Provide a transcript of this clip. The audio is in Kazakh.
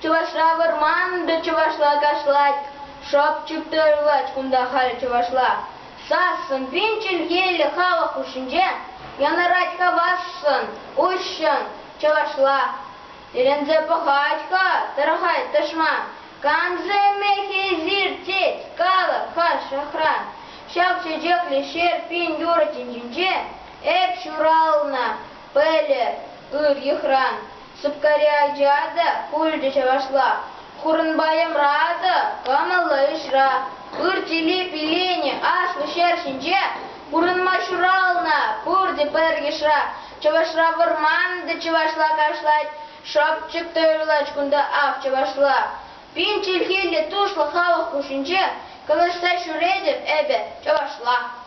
Чувашла варман, да чувашла кашлать, шопчик тырлать, кунда халь чувашла. Сасын пинчел еле хава хушинже, янарать хавасын, ущын, чувашла. Терензе пахачка, тарахай ташма, канзе мехи зиртеть, кала хаш охран. Шапче джекли шер пин юра чинчинче, эп шурална, пеле, ехран. Сыпкаря джада, кульджа чавашла. Хурынбайым рада, камалы ишра. Үртили пилене, аслы шершинче, хурынма шурална, пурди пергишра. Чавашра варман, да чавашла кашлать, шапчик тырлач кунда ах чавашла. Пинчил хилли тушла хава хушинче, калашта шуредев эбе чавашла.